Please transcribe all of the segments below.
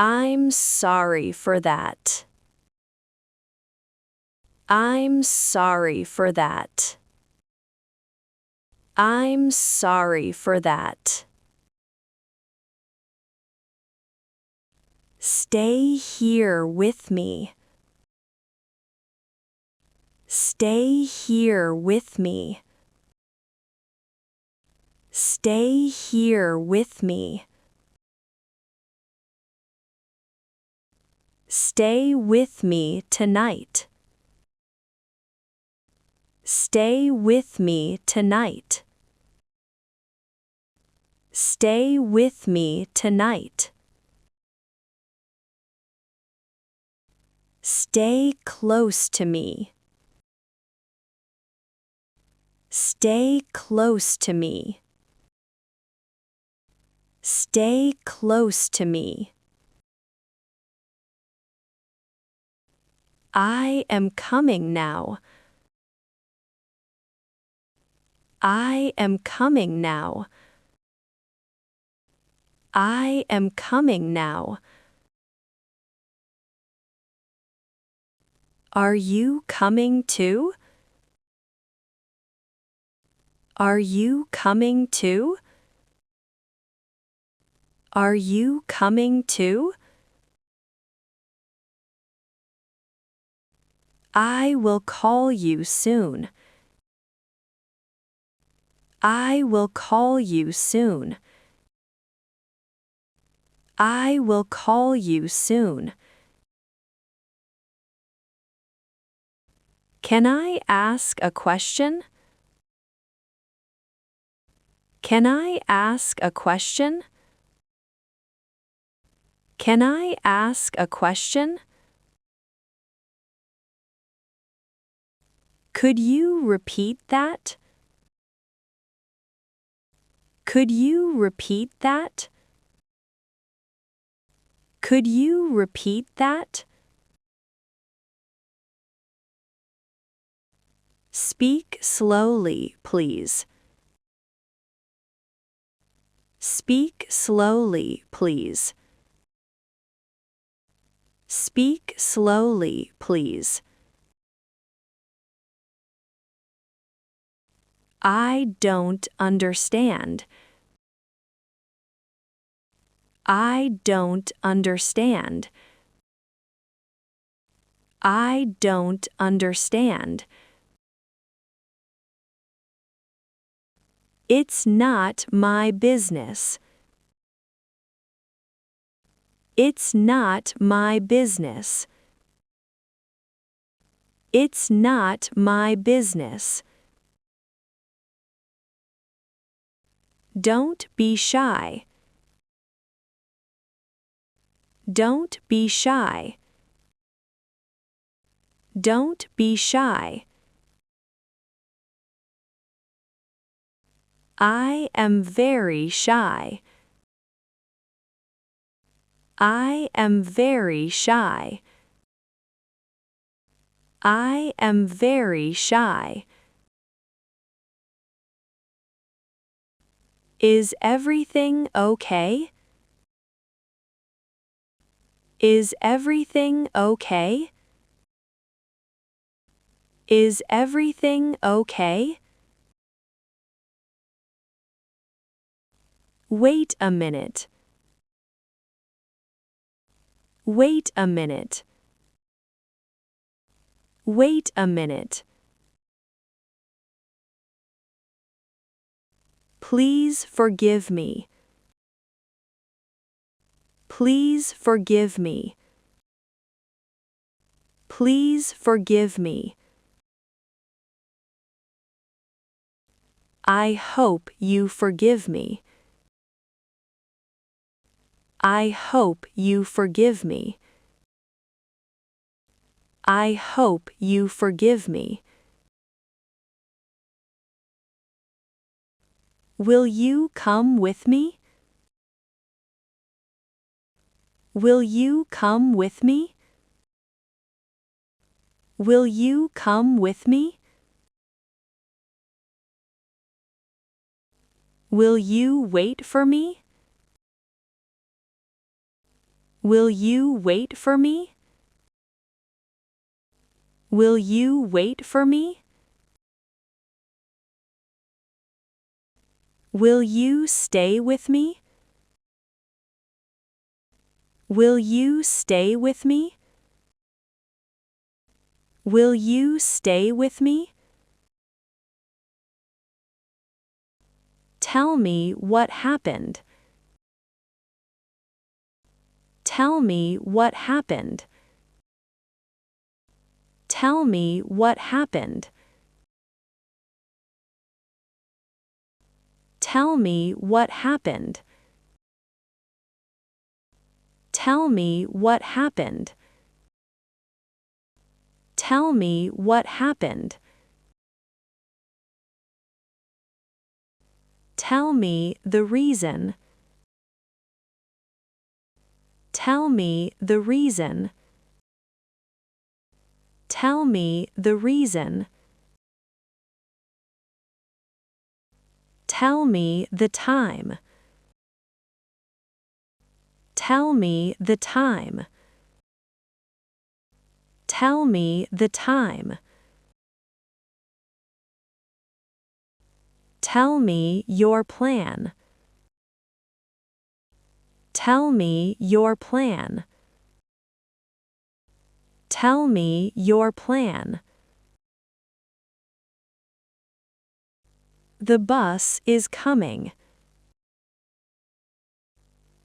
I'm sorry for that. I'm sorry for that. I'm sorry for that. Stay here with me. Stay here with me. Stay here with me. Stay with me tonight. Stay with me tonight. Stay with me tonight. Stay close to me. Stay close to me. Stay close to me. I am coming now. I am coming now. I am coming now. Are you coming too? Are you coming too? Are you coming too? I will call you soon. I will call you soon. I will call you soon. Can I ask a question? Can I ask a question? Can I ask a question? Could you repeat that? Could you repeat that? Could you repeat that? Speak slowly, please. Speak slowly, please. Speak slowly, please. I don't understand. I don't understand. I don't understand. It's not my business. It's not my business. It's not my business. Don't be shy. Don't be shy. Don't be shy. I am very shy. I am very shy. I am very shy. Is everything okay? Is everything okay? Is everything okay? Wait a minute. Wait a minute. Wait a minute. Please forgive me. Please forgive me. Please forgive me. I hope you forgive me. I hope you forgive me. I hope you forgive me. Will you come with me? Will you come with me? Will you come with me? Will you wait for me? Will you wait for me? Will you wait for me? Will you stay with me? Will you stay with me? Will you stay with me? Tell me what happened. Tell me what happened. Tell me what happened. Tell me what happened. Tell me what happened. Tell me what happened. Tell me the reason. Tell me the reason. Tell me the reason. Tell me the time. Tell me the time. Tell me the time. Tell me your plan. Tell me your plan. Tell me your plan. The bus is coming.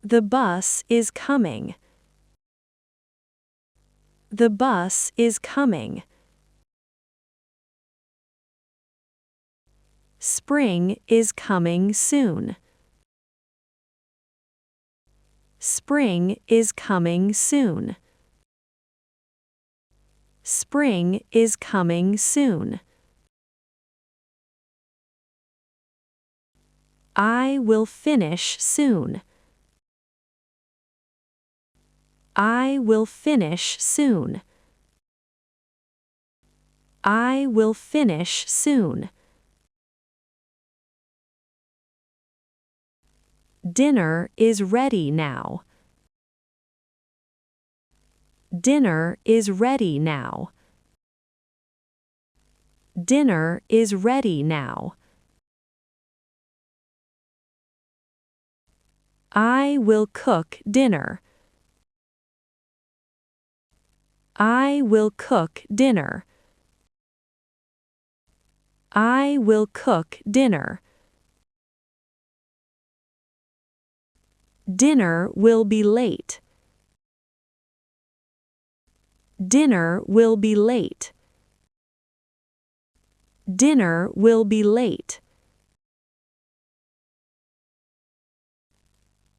The bus is coming. The bus is coming. Spring is coming soon. Spring is coming soon. Spring is coming soon. I will finish soon. I will finish soon. I will finish soon. Dinner is ready now. Dinner is ready now. Dinner is ready now. I will cook dinner. I will cook dinner. I will cook dinner. Dinner will be late. Dinner will be late. Dinner will be late.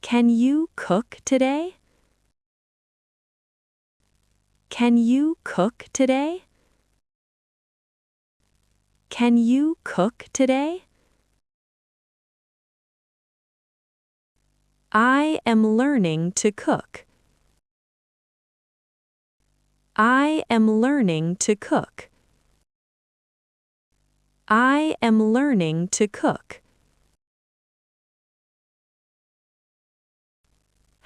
Can you cook today? Can you cook today? Can you cook today? I am learning to cook. I am learning to cook. I am learning to cook.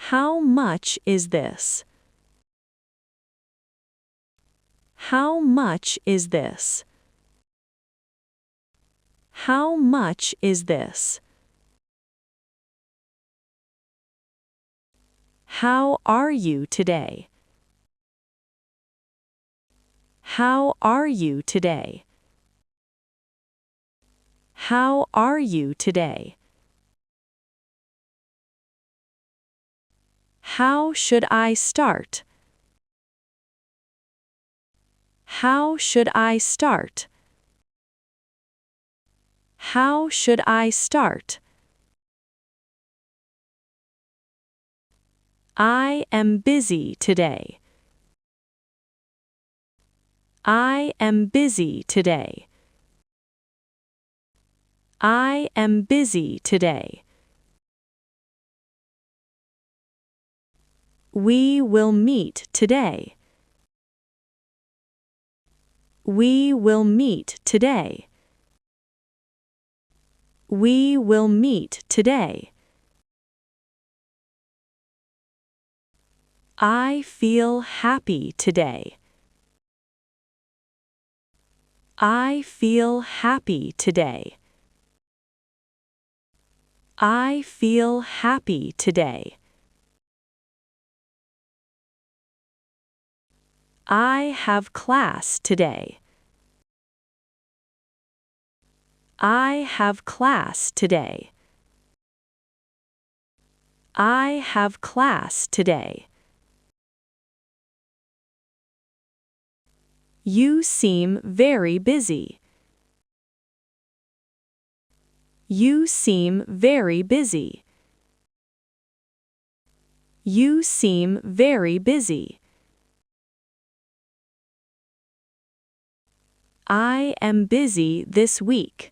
How much is this? How much is this? How much is this? How are you today? How are you today? How are you today? How should I start? How should I start? How should I start? I am busy today. I am busy today. I am busy today. We will meet today. We will meet today. We will meet today. I feel happy today. I feel happy today. I feel happy today. I have class today. I have class today. I have class today. You seem very busy. You seem very busy. You seem very busy. I am busy this week.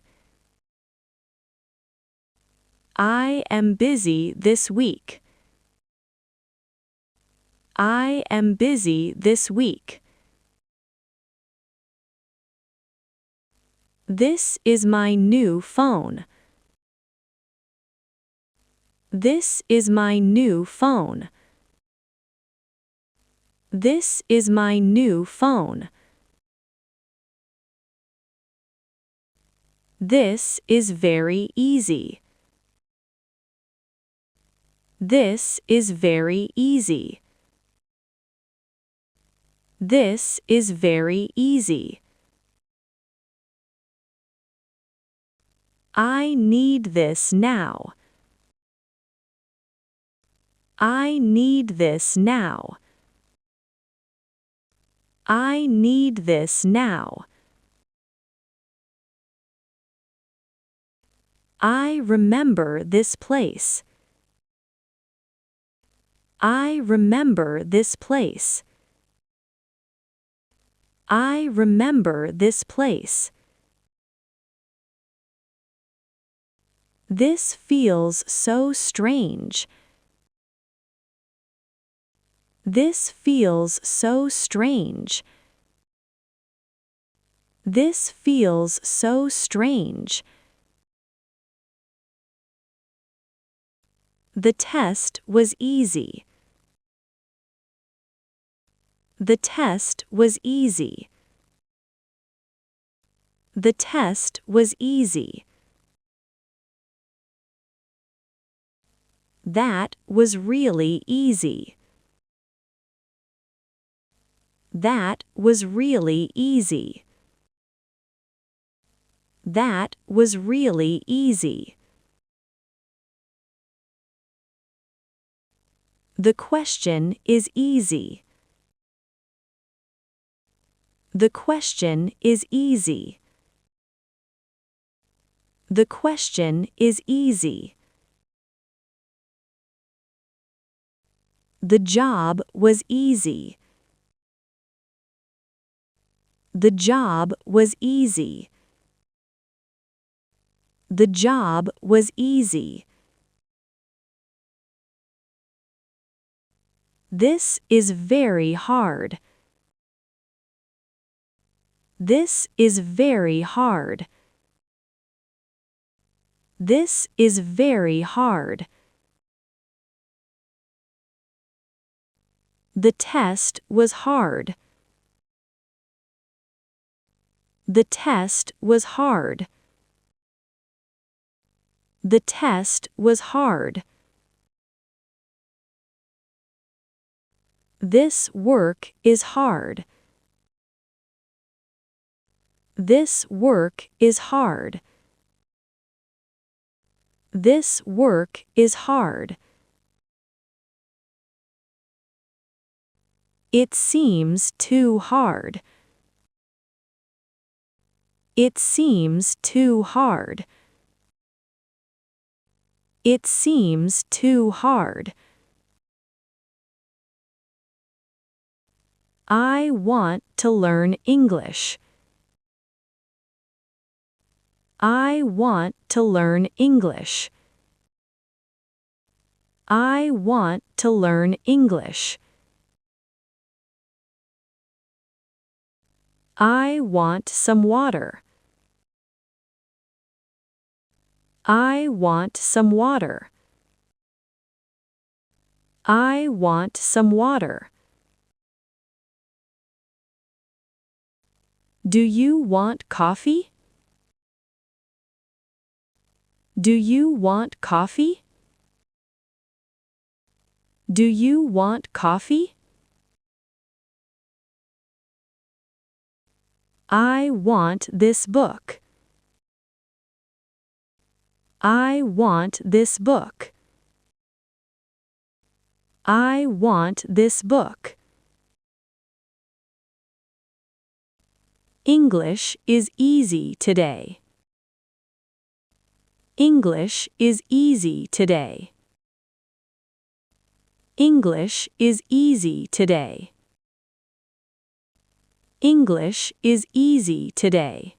I am busy this week. I am busy this week. This is my new phone. This is my new phone. This is my new phone. This is very easy. This is very easy. This is very easy. I need this now. I need this now. I need this now. I remember this place. I remember this place. I remember this place. This feels so strange. This feels so strange. This feels so strange. The test was easy. The test was easy. The test was easy. That was really easy. That was really easy. That was really easy. The question is easy. The question is easy. The question is easy. The job was easy. The job was easy. The job was easy. This is very hard. This is very hard. This is very hard. The test was hard. The test was hard. The test was hard. This work is hard. This work is hard. This work is hard. It seems too hard. It seems too hard. It seems too hard. I want to learn English. I want to learn English. I want to learn English. I want some water. I want some water. I want some water. Do you want coffee? Do you want coffee? Do you want coffee? I want this book. I want this book. I want this book. English is easy today. English is easy today. English is easy today. English is easy today.